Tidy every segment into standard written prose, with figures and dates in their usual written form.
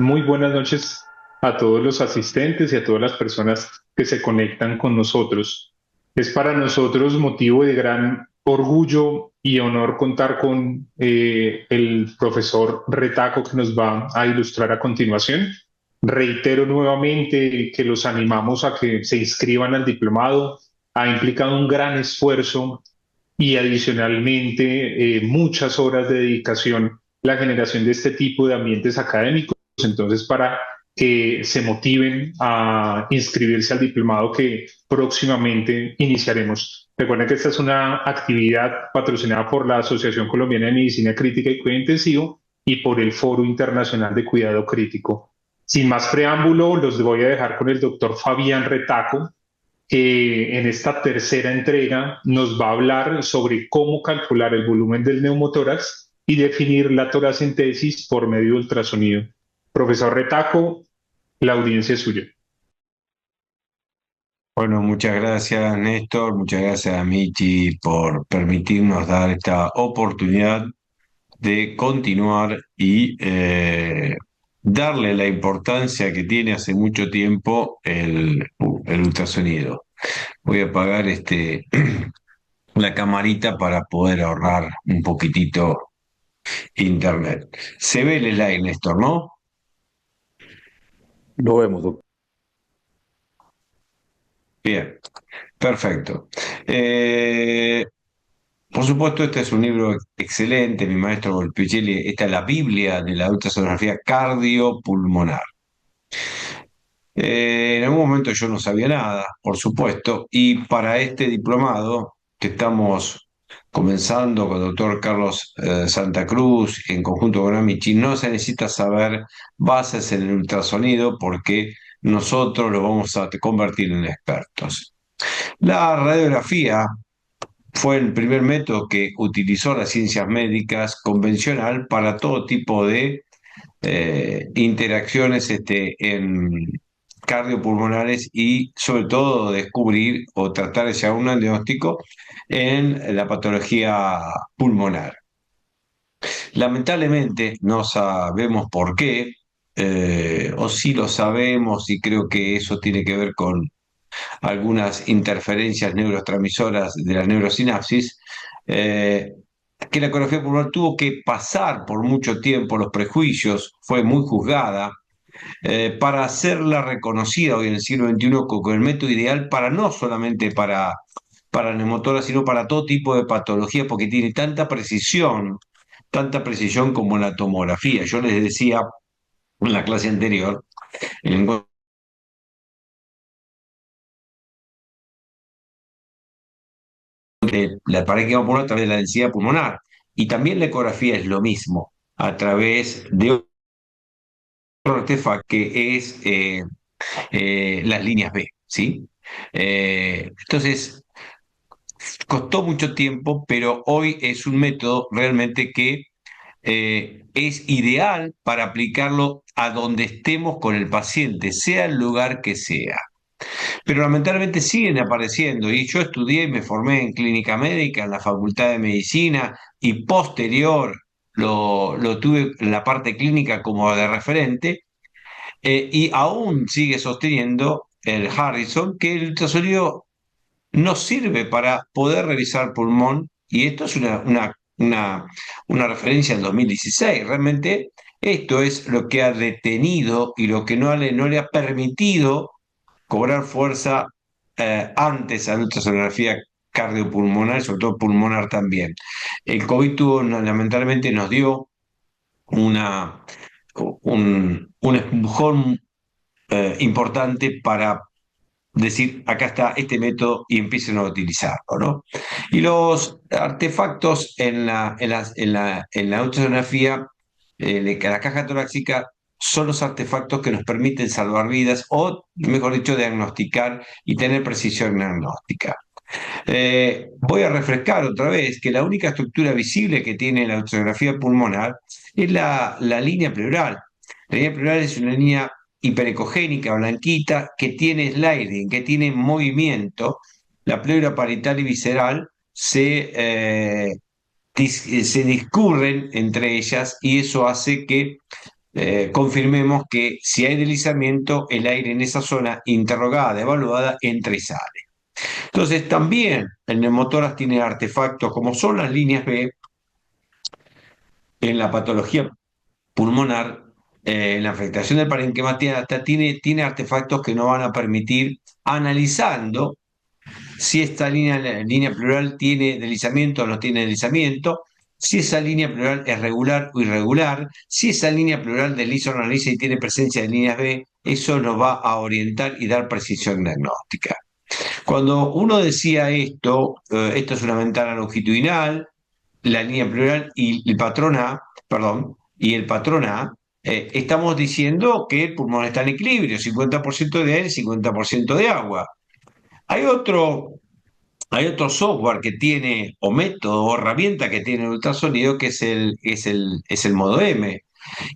Muy buenas noches a todos los asistentes y a todas las personas que se conectan con nosotros. Es para nosotros motivo de gran orgullo y honor contar con el profesor Retaco que nos va a ilustrar a continuación. Reitero nuevamente que los animamos a que se inscriban al diplomado. Ha implicado un gran esfuerzo y adicionalmente muchas horas de dedicación la generación de este tipo de ambientes académicos. Entonces, para que se motiven a inscribirse al diplomado que próximamente iniciaremos. Recuerden que esta es una actividad patrocinada por la Asociación Colombiana de Medicina Crítica y Cuidado Intensivo y por el Foro Internacional de Cuidado Crítico. Sin más preámbulo, los voy a dejar con el doctor Fabián Retaco, que en esta tercera entrega nos va a hablar sobre cómo calcular el volumen del neumotórax y definir la toracentesis por medio de ultrasonido. Profesor Retaco, la audiencia es suya. Bueno, muchas gracias Néstor, muchas gracias a Michi por permitirnos dar esta oportunidad de continuar y darle la importancia que tiene hace mucho tiempo el ultrasonido. Voy a apagar la camarita para poder ahorrar un poquitito internet. Se ve el slide, Néstor, ¿no? Lo vemos, doctor. Bien, perfecto. Eh, Por supuesto, este es un libro excelente, mi maestro Volpicelli, esta es la Biblia de la ultrasonografía cardiopulmonar. En algún momento yo no sabía nada, por supuesto, y para este diplomado que estamos comenzando con el doctor Carlos Santa Cruz en conjunto con Amici, no se necesita saber bases en el ultrasonido porque nosotros lo vamos a convertir en expertos. La radiografía fue el primer método que utilizó las ciencias médicas convencional para todo tipo de interacciones en cardiopulmonares y sobre todo descubrir o tratar de llegar a un diagnóstico en la patología pulmonar. Lamentablemente no sabemos por qué, o sí lo sabemos y creo que eso tiene que ver con algunas interferencias neurotransmisoras de la neurosinapsis, eh, que la ecografía pulmonar tuvo que pasar por mucho tiempo los prejuicios, fue muy juzgada, para hacerla reconocida hoy en el siglo XXI con el método ideal para no solamente para neumotórax, sino para todo tipo de patología, porque tiene tanta precisión como la tomografía. Yo les decía en la clase anterior, el lenguaje de la parénquima pulmonar a través de la densidad pulmonar. Y también la ecografía es lo mismo, a través de otro artefacto que es las líneas B, ¿sí? Entonces, costó mucho tiempo, pero hoy es un método realmente que es ideal para aplicarlo a donde estemos con el paciente, sea el lugar que sea. Pero lamentablemente siguen apareciendo y yo estudié y me formé en clínica médica, en la Facultad de Medicina y posterior lo tuve en la parte clínica como de referente, y aún sigue sosteniendo el Harrison que el ultrasonido no sirve para poder revisar pulmón y esto es una referencia en 2016. Realmente esto es lo que ha detenido y lo que no le ha permitido cobrar fuerza antes a la ultrasonografía cardiopulmonar, sobre todo pulmonar también. El COVID lamentablemente nos dio una, un empujón importante para decir, acá está este método y empiecen a utilizarlo, ¿no? Y los artefactos en la ultrasonografía de la caja torácica son los artefactos que nos permiten salvar vidas o, mejor dicho, diagnosticar y tener precisión diagnóstica. Voy a refrescar otra vez que la única estructura visible que tiene la ultrasonografía pulmonar es la línea pleural. La línea pleural es una línea hiperecogénica, blanquita, que tiene sliding, que tiene movimiento. La pleura parietal y visceral se discurren entre ellas y eso hace que confirmemos que si hay deslizamiento, el aire en esa zona interrogada, evaluada, entra y sale. Entonces, también el neumotórax tiene artefactos como son las líneas B en la patología pulmonar, la afectación del parénquima tiene artefactos que nos van a permitir, analizando si esta línea pleural tiene deslizamiento o no tiene deslizamiento, si esa línea pleural es regular o irregular, si esa línea pleural desliza o no desliza y tiene presencia de líneas B, eso nos va a orientar y dar precisión diagnóstica. Cuando uno decía esto es una ventana longitudinal, la línea pleural y el patrón A, perdón, y el patrón A, estamos diciendo que el pulmón está en equilibrio, 50% de aire, 50% de agua. Hay otro, hay otro software que tiene, o método, o herramienta que tiene el ultrasonido, que es el modo M.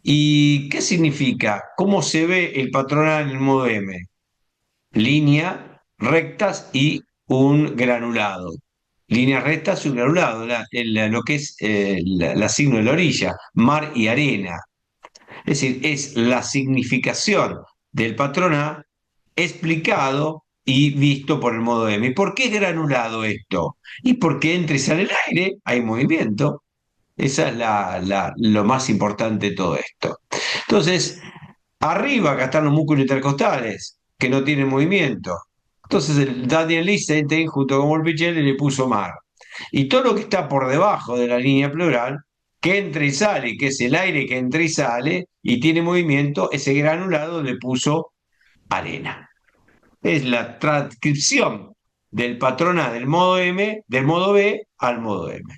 ¿Y qué significa? ¿Cómo se ve el patrón A en el modo M? Línea, rectas y un granulado. Líneas rectas y un granulado, lo que es la signo de la orilla, mar y arena. Es decir, es la significación del patrón A explicado y visto por el modo M. ¿Y por qué es granulado esto? Y porque entra y sale el aire, hay movimiento. Esa es lo más importante de todo esto. Entonces, arriba acá están los músculos intercostales, que no tienen movimiento. Entonces el Daniel Lichtenstein, junto con Wolfgang, le puso mar. Y todo lo que está por debajo de la línea pleural, que entra y sale, que es el aire que entra y sale y tiene movimiento, ese granulado le puso arena. Es la transcripción del patrón A del modo M, del modo B al modo M.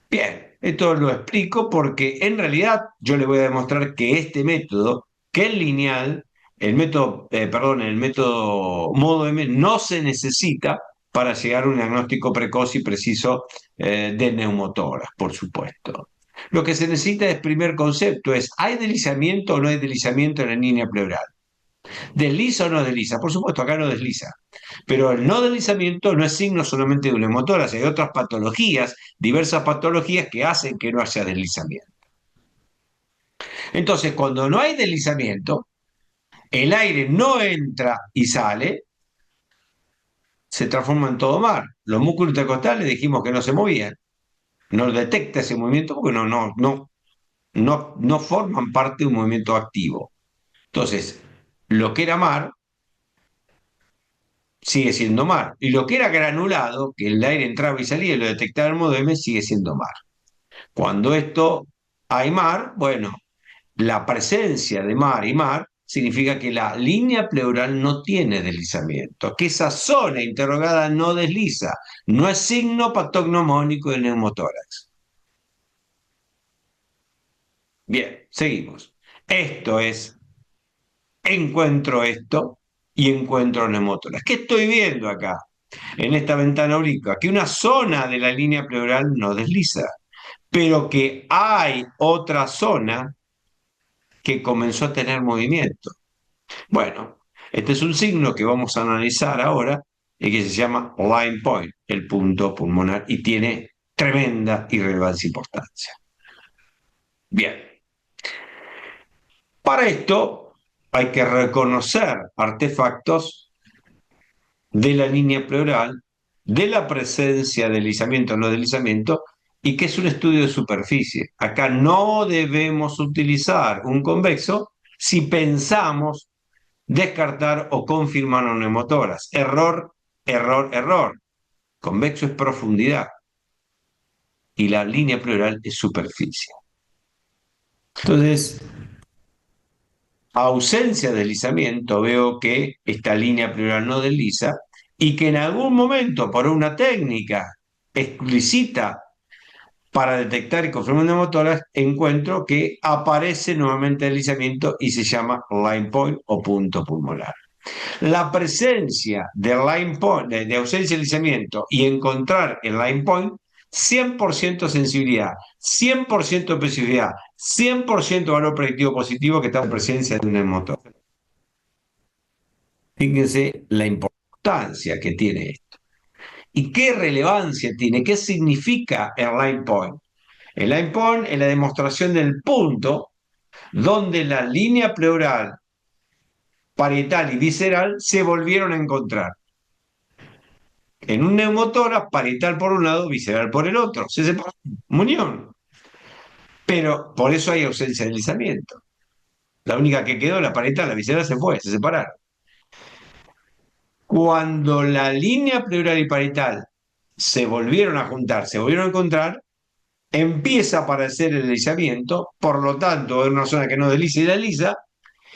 Bien, esto lo explico porque en realidad yo le voy a demostrar que este método, que es lineal, el método modo M no se necesita para llegar a un diagnóstico precoz y preciso del neumotórax, por supuesto. Lo que se necesita es, primer concepto, es ¿hay deslizamiento o no hay deslizamiento en la línea pleural? ¿Desliza o no desliza? Por supuesto, acá no desliza. Pero el no deslizamiento no es signo solamente de una neumotórax, hay otras patologías, diversas patologías que hacen que no haya deslizamiento. Entonces, cuando no hay deslizamiento, el aire no entra y sale, se transforma en todo mar. Los músculos intercostales dijimos que no se movían, no detecta ese movimiento porque no forman parte de un movimiento activo. Entonces, lo que era mar sigue siendo mar. Y lo que era granulado, que el aire entraba y salía y lo detectaba el modo M, sigue siendo mar. Cuando esto hay mar, bueno, la presencia de mar y mar significa que la línea pleural no tiene deslizamiento, que esa zona interrogada no desliza, no es signo patognomónico del neumotórax. Bien, seguimos. Esto es, encuentro esto y encuentro neumotórax. ¿Qué estoy viendo acá? En esta ventana obliqua, que una zona de la línea pleural no desliza, pero que hay otra zona que comenzó a tener movimiento. Bueno, este es un signo que vamos a analizar ahora y que se llama line point, el punto pulmonar, y tiene tremenda irrelevancia e importancia. Bien, para esto hay que reconocer artefactos de la línea pleural, de la presencia de deslizamiento o no deslizamiento, y que es un estudio de superficie. Acá no debemos utilizar un convexo si pensamos descartar o confirmar un neumotórax. Error, error, error. Convexo es profundidad y la línea pleural es superficie. Entonces, ausencia de deslizamiento, veo que esta línea pleural no desliza y que en algún momento, por una técnica explícita para detectar y confirmar un neumotórax, encuentro que aparece nuevamente el deslizamiento y se llama line point o punto pulmonar. La presencia de line point, de ausencia de deslizamiento y encontrar el line point, 100% sensibilidad, 100% especificidad, 100% valor predictivo positivo que está en presencia de un motor. Fíjense la importancia que tiene esto. ¿Y qué relevancia tiene? ¿Qué significa el line point? El line point es la demostración del punto donde la línea pleural, parietal y visceral se volvieron a encontrar. En un neumotórax, parietal por un lado, visceral por el otro. Se separaron, unión. Pero por eso hay ausencia de deslizamiento. La única que quedó, la parietal, la visceral se fue, se separaron. Cuando la línea pleural y parietal se volvieron a juntar, se volvieron a encontrar, empieza a aparecer el deslizamiento, por lo tanto, es una zona que no desliza y desliza,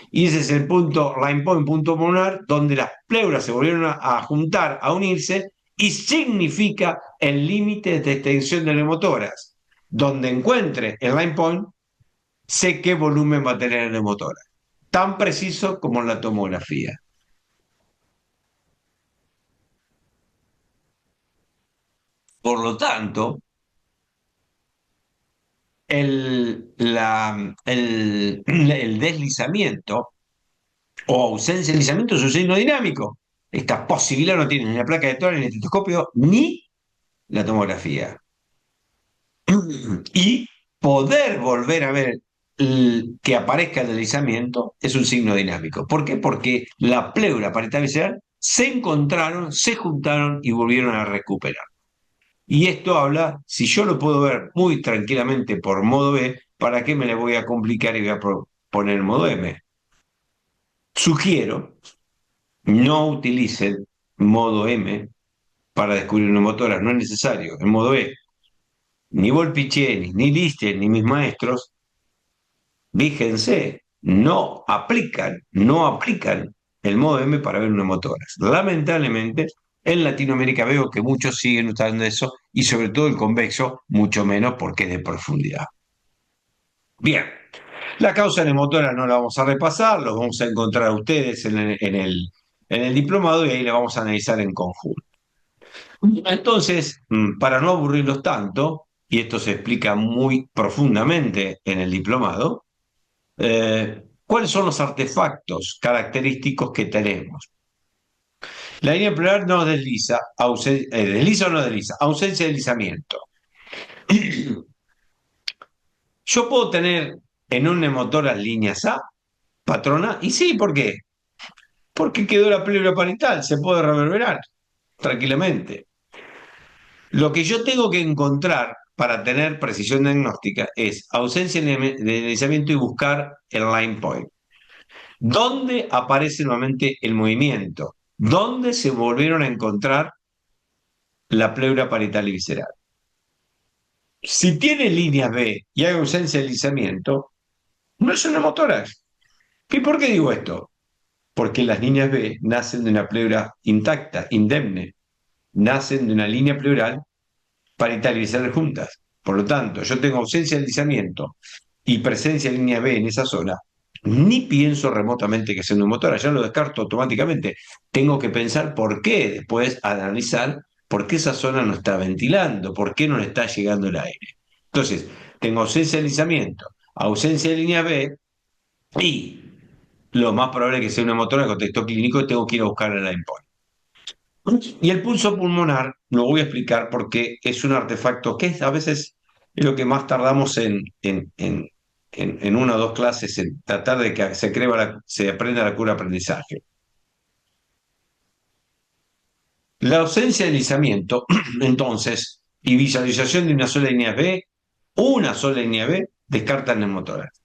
y ese es el punto, line point, punto pulmonar, donde las pleuras se volvieron a juntar, a unirse, y significa el límite de extensión del neumotórax. Donde encuentre el line point, sé qué volumen va a tener el neumotórax. Tan preciso como en la tomografía. Por lo tanto, el deslizamiento o ausencia de deslizamiento es un signo dinámico. Esta posibilidad no tiene ni la placa de tórax, ni el estetoscopio, ni la tomografía. Y poder volver a ver que aparezca el deslizamiento es un signo dinámico. ¿Por qué? Porque la pleura parietal visceral se encontraron, se juntaron y volvieron a recuperar. Y esto habla, si yo lo puedo ver muy tranquilamente por modo B, ¿para qué me le voy a complicar y voy a poner modo M? Sugiero, no utilicen modo M para descubrir una motora, no es necesario. En modo E, ni Volpicelli, ni Lister, ni mis maestros, fíjense, no aplican el modo M para ver una motora. Lamentablemente, en Latinoamérica veo que muchos siguen usando eso y sobre todo el convexo, mucho menos porque es de profundidad. Bien, la causa neumotora no la vamos a repasar, los vamos a encontrar a ustedes en el diplomado y ahí la vamos a analizar en conjunto. Entonces, para no aburrirlos tanto, y esto se explica muy profundamente en el diplomado, ¿cuáles son los artefactos característicos que tenemos? La línea pleural no desliza, desliza o no desliza, ausencia de deslizamiento. Yo puedo tener en un neumotórax líneas A, patrona, y sí, ¿por qué? Porque quedó la pleura parietal, se puede reverberar tranquilamente. Lo que yo tengo que encontrar para tener precisión diagnóstica es ausencia de deslizamiento y buscar el line point. ¿Dónde aparece nuevamente el movimiento? ¿Dónde se volvieron a encontrar la pleura parietal y visceral? Si tiene líneas B y hay ausencia de deslizamiento, no es un neumotórax. ¿Y por qué digo esto? Porque las líneas B nacen de una pleura intacta, indemne, nacen de una línea pleural parietal y visceral juntas. Por lo tanto, yo tengo ausencia de deslizamiento y presencia de línea B en esa zona, ni pienso remotamente que sea una motora, ya lo descarto automáticamente. Tengo que pensar por qué, después analizar por qué esa zona no está ventilando, por qué no le está llegando el aire. Entonces, tengo ausencia de deslizamiento, ausencia de línea B y lo más probable es que sea una motora en contexto clínico y tengo que ir a buscar el endpoint. Y el pulso pulmonar, lo voy a explicar porque es un artefacto que a veces es lo que más tardamos en una o dos clases, en tratar de que se aprenda la cura aprendizaje. La ausencia de deslizamiento, entonces, y visualización de una sola línea B, descarta el neumotórax.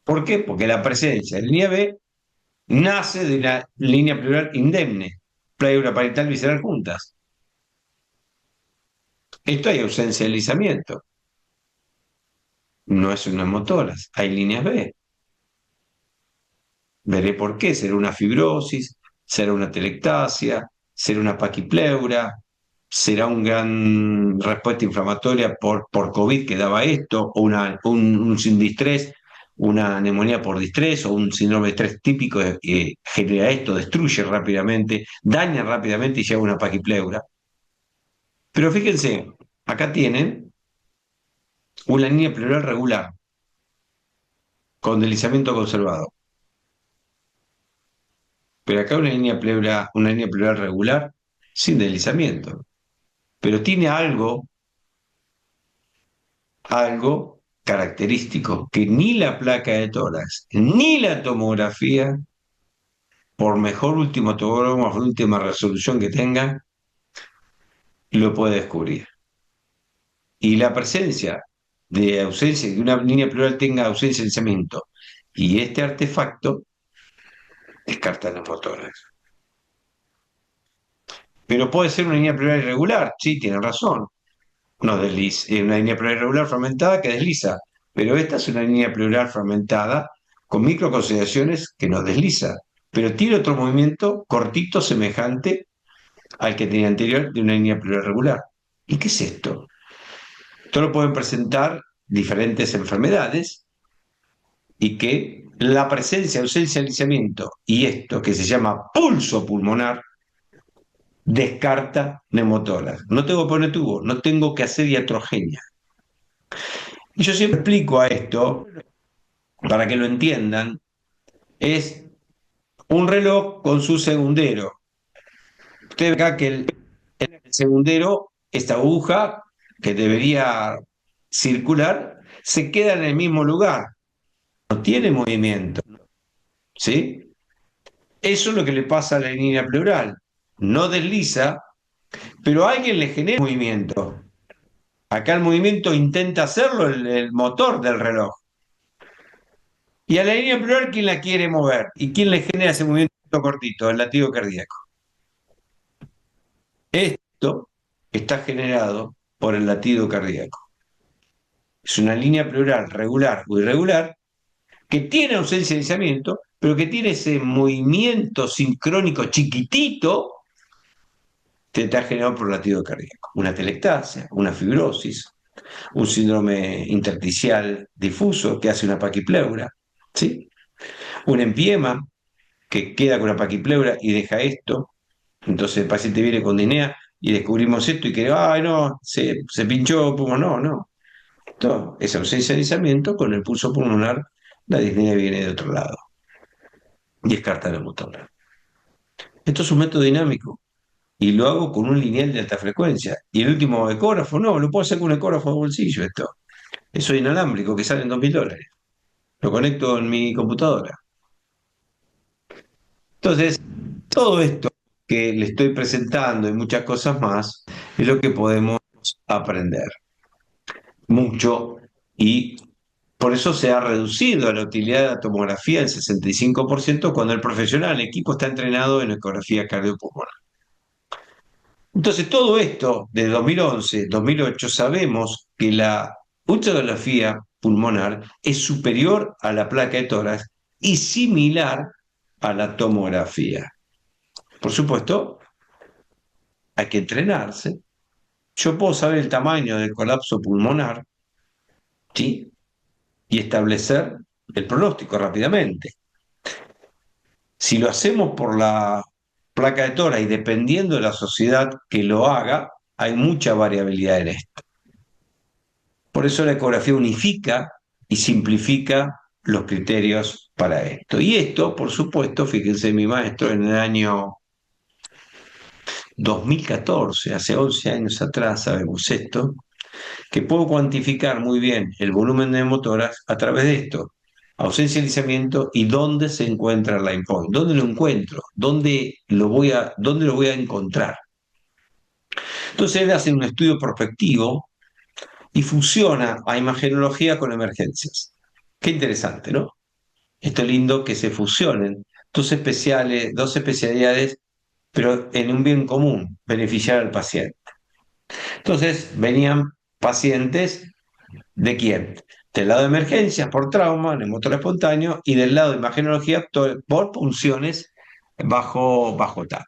¿Por qué? Porque la presencia de línea B nace de la línea pleural indemne, pleura parietal visceral juntas. Esto hay ausencia de deslizamiento. No es una neumotórax, hay líneas B. Veré por qué. Será una fibrosis, será una telectasia, será una paquipleura, será una gran respuesta inflamatoria por COVID que daba esto, o un sindistrés, una neumonía por distrés o un síndrome de estrés típico que genera esto, destruye rápidamente, daña rápidamente y lleva una paquipleura. Pero fíjense, acá tienen una línea pleural regular con deslizamiento conservado. Pero acá una línea pleural regular sin deslizamiento. Pero tiene algo característico que ni la placa de tórax ni la tomografía, por mejor último tomógrafo, por última resolución que tenga, lo puede descubrir. Y la presencia de ausencia, que una línea pleural tenga ausencia de deslizamiento y este artefacto, descarta el neumotórax. Pero puede ser una línea pleural irregular, sí, tiene razón. No desliza, es una línea pleural irregular fragmentada que desliza, pero esta es una línea pleural fragmentada con microconsideraciones que no desliza, pero tiene otro movimiento cortito semejante al que tenía anterior de una línea pleural regular. ¿Y qué es esto? Esto lo pueden presentar diferentes enfermedades y que la presencia, ausencia de deslizamiento y esto que se llama pulso pulmonar descarta neumotórax. No tengo que poner tubo, no tengo que hacer iatrogenia. Y yo siempre explico a esto, para que lo entiendan, es un reloj con su segundero. Usted ve acá que el segundero, esta aguja que debería circular, se queda en el mismo lugar, no tiene movimiento, ¿sí? Eso es lo que le pasa a la línea pleural. No desliza, pero a alguien le genera movimiento. Acá el movimiento intenta hacerlo el motor del reloj. Y a la línea pleural, ¿quién la quiere mover? ¿Y quién le genera ese movimiento cortito? El latido cardíaco. Esto está generado por el latido cardíaco. Es una línea pleural regular o irregular que tiene ausencia de deslizamiento, pero que tiene ese movimiento sincrónico chiquitito que está generado por el latido cardíaco. Una telectasia, una fibrosis, un síndrome intersticial difuso que hace una paquipleura, ¿sí? Un empiema que queda con una paquipleura y deja esto. Entonces el paciente viene con disnea y descubrimos esto y que, ay, no, se pinchó, no, no. Esto es ausencia de deslizamiento con el pulso pulmonar, la disnea viene de otro lado y descarta la motora. Esto es un método dinámico y lo hago con un lineal de alta frecuencia. Y el último ecógrafo, no, lo puedo hacer con un ecógrafo de bolsillo esto. Eso es inalámbrico que sale en $2000. Lo conecto en mi computadora. Entonces, todo esto que le estoy presentando y muchas cosas más es lo que podemos aprender mucho y por eso se ha reducido la utilidad de la tomografía en 65% cuando el profesional, el equipo está entrenado en ecografía cardiopulmonar. Entonces, todo esto de 2011, 2008, sabemos que la ultrasonografía pulmonar es superior a la placa de tórax y similar a la tomografía. Por supuesto, hay que entrenarse. Yo puedo saber el tamaño del colapso pulmonar, ¿sí? Y establecer el pronóstico rápidamente. Si lo hacemos por la placa de tórax y dependiendo de la sociedad que lo haga, hay mucha variabilidad en esto. Por eso la ecografía unifica y simplifica los criterios para esto. Y esto, por supuesto, fíjense, mi maestro en el año 2014, hace 11 años atrás, sabemos esto, que puedo cuantificar muy bien el volumen de neumotórax a través de esto, ausencia de deslizamiento y dónde se encuentra el line point, dónde lo encuentro, dónde lo voy a encontrar. Entonces él hace un estudio prospectivo y fusiona a imagenología con emergencias. Qué interesante, ¿no? Esto es lindo que se fusionen dos especialidades, pero en un bien común, beneficiar al paciente. Entonces venían pacientes ¿de quién? Del lado de emergencias por trauma, neumotor espontáneo, y del lado de imagenología por punciones bajo TAC.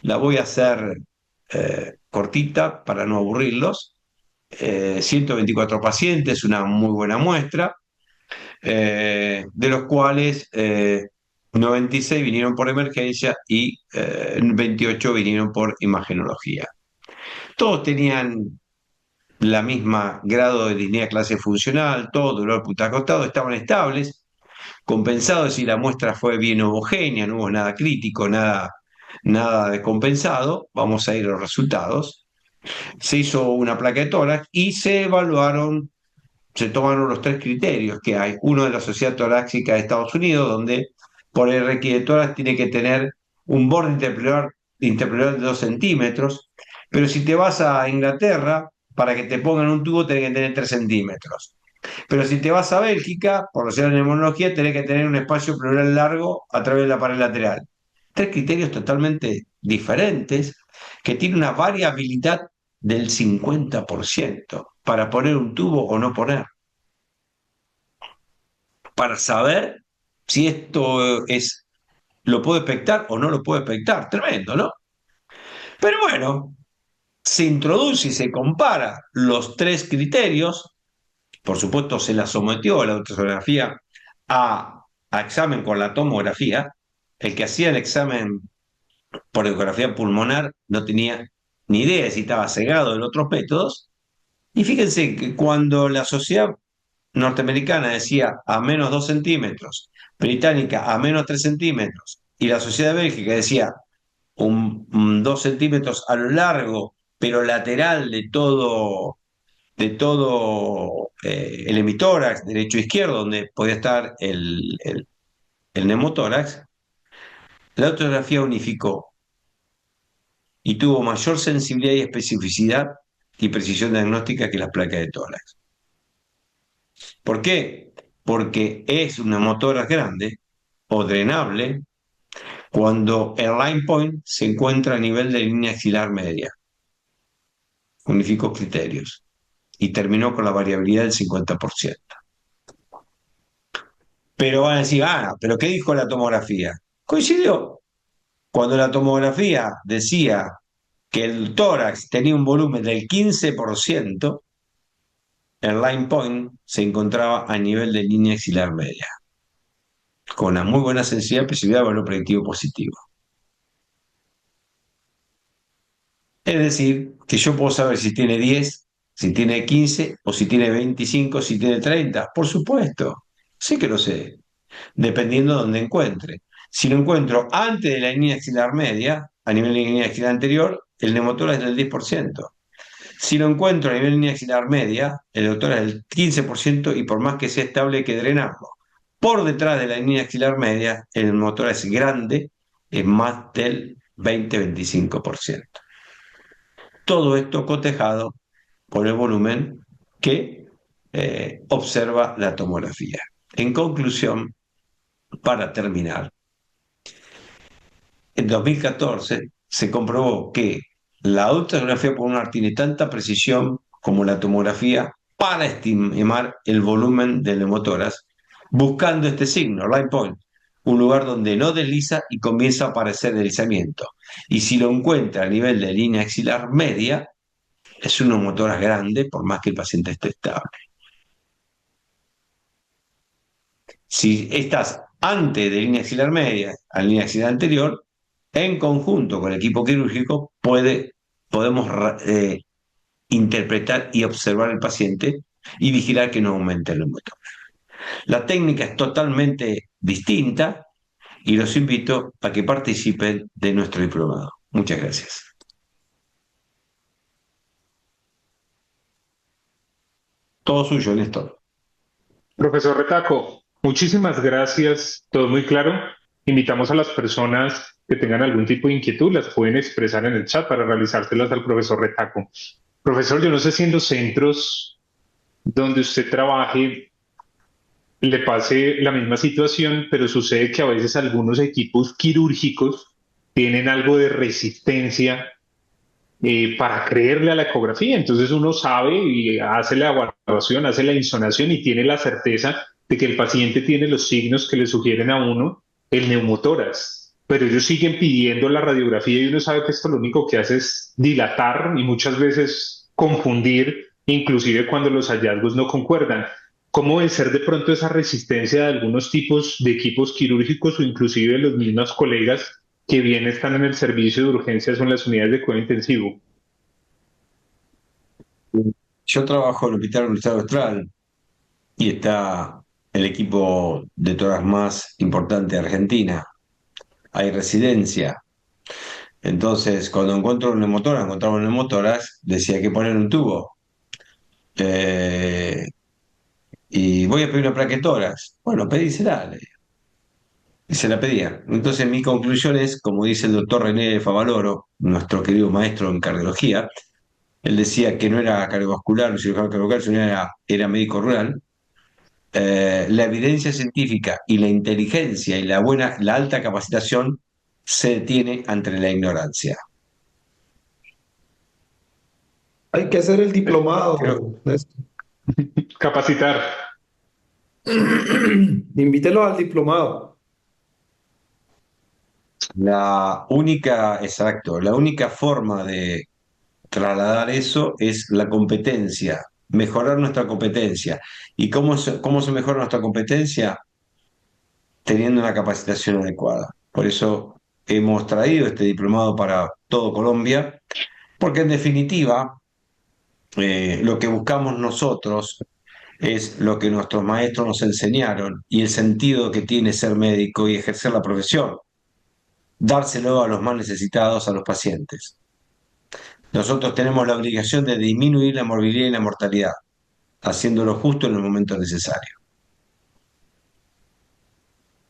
La voy a hacer cortita para no aburrirlos. 124 pacientes, una muy buena muestra, de los cuales 96 vinieron por emergencia y 28 vinieron por imagenología. Todos tenían la misma grado de disnea clase funcional, todo dolor acostado, estaban estables, compensados si la muestra fue bien homogénea, no hubo nada crítico, nada descompensado, vamos a ir a los resultados. Se hizo una placa de tórax y se evaluaron se tomaron los tres criterios que hay. Uno de la Sociedad Torácica de Estados Unidos, donde por el requiere de tórax tiene que tener un borde interperoral de 2 centímetros, pero si te vas a Inglaterra, para que te pongan un tubo tenés que tener 3 centímetros. Pero si te vas a Bélgica, por lo general en neumonología, tenés que tener un espacio pleural largo a través de la pared lateral. Tres criterios totalmente diferentes que tienen una variabilidad del 50% para poner un tubo o no poner, para saber si esto lo puedo expectar o no lo puedo expectar. Tremendo, ¿no? Pero bueno, se introduce y se compara los tres criterios. Por supuesto, se la sometió a la ultrasonografía a examen con la tomografía. El que hacía el examen por ecografía pulmonar no tenía ni idea de si estaba cegado en otros métodos. Y fíjense que cuando la sociedad norteamericana decía a menos 2 centímetros, británica a menos 3 centímetros, y la sociedad de Bélgica decía 2 centímetros a lo largo, pero lateral de todo el hemitórax, derecho e izquierdo, donde podía estar el neumotórax, la autografía unificó y tuvo mayor sensibilidad y especificidad y precisión diagnóstica que las placas de tórax. ¿Por qué? Porque es un neumotórax grande o drenable cuando el line point se encuentra a nivel de línea axilar media. Unificó criterios y terminó con la variabilidad del 50%. Pero van a decir, pero ¿qué dijo la tomografía? Coincidió. Cuando la tomografía decía que el tórax tenía un volumen del 15%, el line point se encontraba a nivel de línea axilar media, con una muy buena sensibilidad, especificidad y valor predictivo positivo. Es decir, que yo puedo saber si tiene 10, si tiene 15, o si tiene 25, si tiene 30. Por supuesto, sí que lo sé, dependiendo de dónde encuentre. Si lo encuentro antes de la línea axilar media, a nivel de línea axilar anterior, el neumotórax es del 10%. Si lo encuentro a nivel de línea axilar media, el neumotórax es del 15% y por más que sea estable hay que drenarlo. Por detrás de la línea axilar media, el neumotórax es grande, es más del 20-25%. Todo esto cotejado por el volumen que observa la tomografía. En conclusión, para terminar, en 2014 se comprobó que la ultrasonografía pulmonar tiene tanta precisión como la tomografía para estimar el volumen del neumotórax, buscando este signo, line point, un lugar donde no desliza y comienza a aparecer deslizamiento. Y si lo encuentra a nivel de línea axilar media, es un neumotórax grande, por más que el paciente esté estable. Si estás antes de línea axilar media a línea axilar anterior, en conjunto con el equipo quirúrgico podemos interpretar y observar al paciente y vigilar que no aumente el neumotórax. La técnica es totalmente distinta y los invito a que participen de nuestro diplomado. Muchas gracias. Todo suyo, Néstor. Profesor Retaco, muchísimas gracias, todo muy claro. Invitamos a las personas que tengan algún tipo de inquietud, las pueden expresar en el chat para realizárselas al profesor Retaco. Profesor, yo no sé si en los centros donde usted trabaje le pase la misma situación, pero sucede que a veces algunos equipos quirúrgicos tienen algo de resistencia para creerle a la ecografía. Entonces uno sabe y hace la evaluación, hace la insonación y tiene la certeza de que el paciente tiene los signos que le sugieren a uno el neumotórax. Pero ellos siguen pidiendo la radiografía y uno sabe que esto lo único que hace es dilatar y muchas veces confundir, inclusive cuando los hallazgos no concuerdan. ¿Cómo vencer de pronto esa resistencia de algunos tipos de equipos quirúrgicos o inclusive de los mismos colegas que bien están en el servicio de urgencias o en las unidades de cuidado intensivo? Yo trabajo en el Hospital Universitario Austral y está el equipo de toras más importante de Argentina. Hay residencia. Entonces, cuando encontraba un neumotórax, decía que poner un tubo. y voy a pedir una placa de tórax. Bueno, pedísela, le digo. Y se la pedía. Entonces mi conclusión es, como dice el doctor René Favaloro, nuestro querido maestro en cardiología, él decía que no era cardiovascular, un cirujano cardiovascular, sino era médico rural. La evidencia científica y la inteligencia y la alta capacitación se detiene ante la ignorancia. Hay que hacer el Creo, diplomado, Néstor. Capacitar. Invítelo al diplomado. la única forma de trasladar eso es la competencia, mejorar nuestra competencia. ¿Y cómo se mejora nuestra competencia? Teniendo una capacitación adecuada. Por eso hemos traído este diplomado para todo Colombia, porque en definitiva lo que buscamos nosotros es lo que nuestros maestros nos enseñaron y el sentido que tiene ser médico y ejercer la profesión, dárselo a los más necesitados, a los pacientes. Nosotros tenemos la obligación de disminuir la morbilidad y la mortalidad, haciéndolo justo en el momento necesario.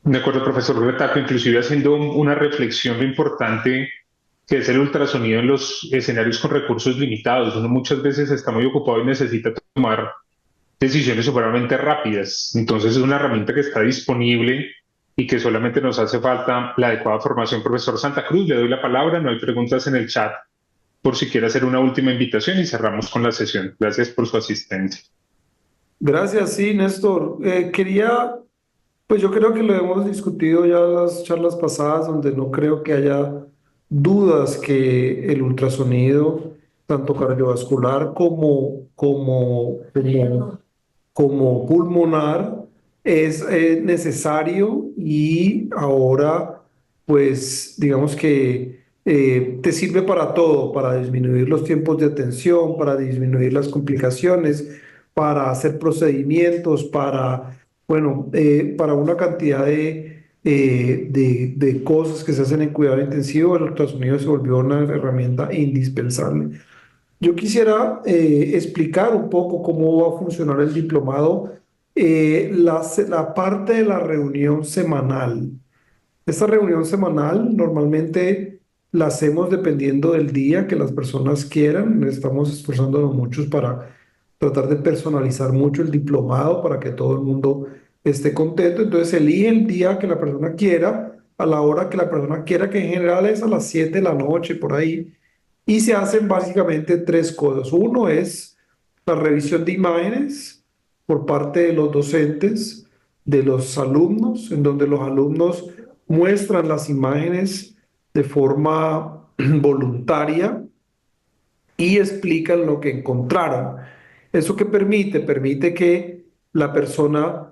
De acuerdo, profesor Retaco, inclusive haciendo una reflexión lo importante que es el ultrasonido en los escenarios con recursos limitados. Uno muchas veces está muy ocupado y necesita tomar decisiones supremamente rápidas. Entonces es una herramienta que está disponible y que solamente nos hace falta la adecuada formación. Profesor Santa Cruz, le doy la palabra, no hay preguntas en el chat por si quiere hacer una última invitación y cerramos con la sesión. Gracias por su asistencia. Gracias, sí, Néstor. Pues yo creo que lo hemos discutido ya en las charlas pasadas, donde no creo que haya dudas que el ultrasonido, tanto cardiovascular como pulmonar, es necesario y ahora, pues, digamos que te sirve para todo, para disminuir los tiempos de atención, para disminuir las complicaciones, para hacer procedimientos, bueno, para una cantidad de cosas que se hacen en cuidado intensivo. El ultrasonido se volvió una herramienta indispensable. Yo quisiera explicar un poco cómo va a funcionar el diplomado. La parte de la reunión semanal. Esta reunión semanal normalmente la hacemos dependiendo del día que las personas quieran. Estamos esforzándonos muchos para tratar de personalizar mucho el diplomado para que todo el mundo esté contento. Entonces elige el día que la persona quiera, a la hora que la persona quiera, que en general es a las 7 de la noche, por ahí. Y se hacen básicamente tres cosas. Uno es la revisión de imágenes por parte de los docentes, de los alumnos, en donde los alumnos muestran las imágenes de forma voluntaria y explican lo que encontraron. ¿Eso qué permite? Permite que la persona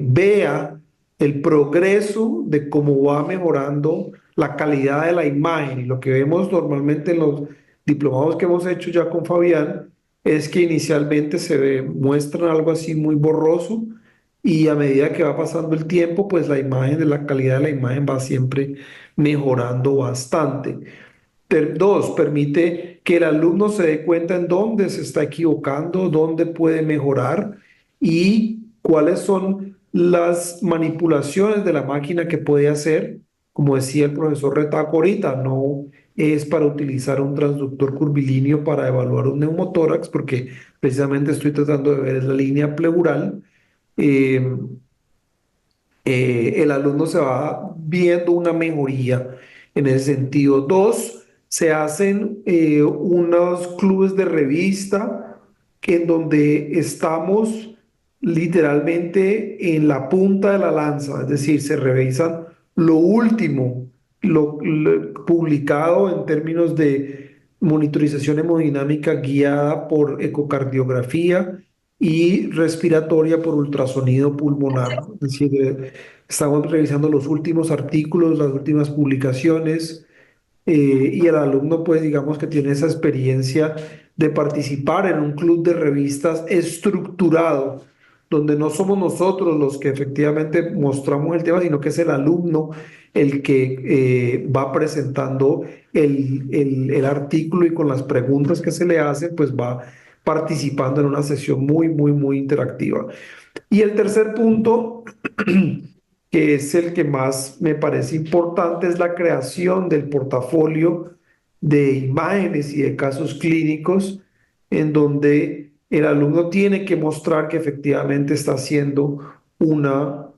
vea el progreso de cómo va mejorando la calidad de la imagen. Y lo que vemos normalmente en los diplomados que hemos hecho ya con Fabián es que inicialmente muestran algo así muy borroso y a medida que va pasando el tiempo, pues la imagen, de la calidad de la imagen va siempre mejorando bastante. Dos, permite que el alumno se dé cuenta en dónde se está equivocando, dónde puede mejorar y cuáles son las manipulaciones de la máquina que puede hacer. Como decía el profesor Retaco ahorita, no es para utilizar un transductor curvilíneo para evaluar un neumotórax, porque precisamente estoy tratando de ver la línea pleural. Eh, el alumno se va viendo una mejoría en ese sentido. Dos, se hacen unos clubes de revista en donde estamos literalmente en la punta de la lanza, es decir, se revisan lo último, lo publicado en términos de monitorización hemodinámica guiada por ecocardiografía y respiratoria por ultrasonido pulmonar. Es decir, estamos revisando los últimos artículos, las últimas publicaciones, y el alumno, pues digamos que tiene esa experiencia de participar en un club de revistas estructurado, donde no somos nosotros los que efectivamente mostramos el tema, sino que es el alumno el que va presentando el artículo y con las preguntas que se le hacen, pues va participando en una sesión muy, muy, muy interactiva. Y el tercer punto, que es el que más me parece importante, es la creación del portafolio de imágenes y de casos clínicos en donde el alumno tiene que mostrar que efectivamente está haciendo una,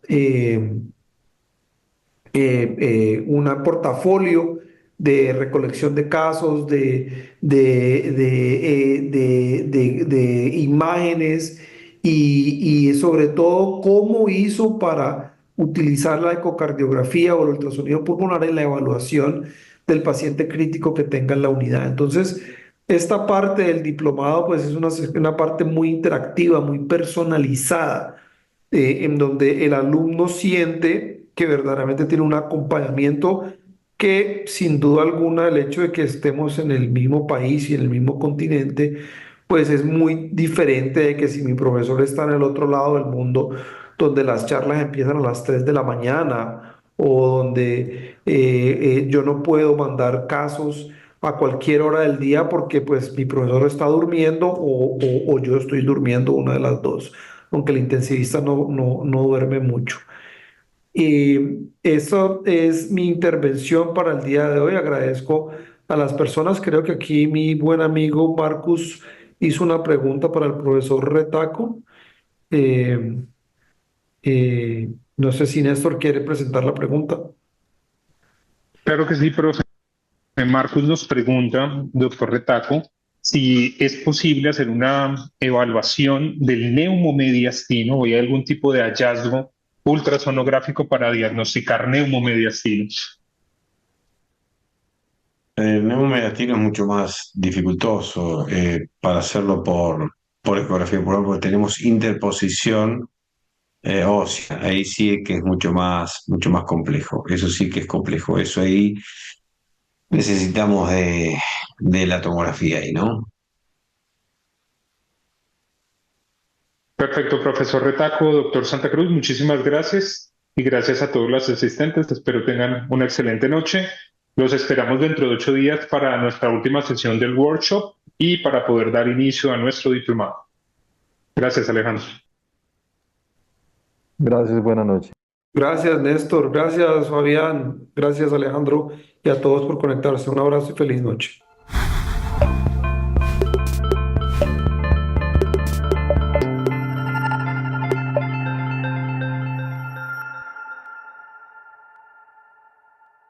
un portafolio de recolección de casos, de imágenes y sobre todo cómo hizo para utilizar la ecocardiografía o el ultrasonido pulmonar en la evaluación del paciente crítico que tenga en la unidad. Entonces, esta parte del diplomado pues es una parte muy interactiva, muy personalizada, en donde el alumno siente que verdaderamente tiene un acompañamiento que sin duda alguna el hecho de que estemos en el mismo país y en el mismo continente, pues es muy diferente de que si mi profesor está en el otro lado del mundo, donde las charlas empiezan a las 3 de la mañana o donde yo no puedo mandar casos a cualquier hora del día porque pues mi profesor está durmiendo o yo estoy durmiendo, una de las dos, aunque el intensivista no duerme mucho. Y eso es mi intervención para el día de hoy. Agradezco a las personas. Creo que aquí mi buen amigo Marcus hizo una pregunta para el profesor Retaco. Eh, no sé si Néstor quiere presentar la pregunta. Claro que sí, profe. Marcus nos pregunta, doctor Retaco, si es posible hacer una evaluación del neumomediastino o hay algún tipo de hallazgo ultrasonográfico para diagnosticar neumomediastino. El neumedastino es mucho más dificultoso para hacerlo por ecografía pulmonar porque tenemos interposición ósea. Ahí sí que es mucho más complejo. Eso sí que es complejo. Eso ahí necesitamos de la tomografía ahí, ¿no? Perfecto, profesor Retaco, doctor Santa Cruz, muchísimas gracias y gracias a todos los asistentes. Espero tengan una excelente noche. Los esperamos dentro de 8 días para nuestra última sesión del workshop y para poder dar inicio a nuestro diplomado. Gracias, Alejandro. Gracias, buenas noches. Gracias, Néstor. Gracias, Fabián. Gracias, Alejandro. Y a todos por conectarse. Un abrazo y feliz noche.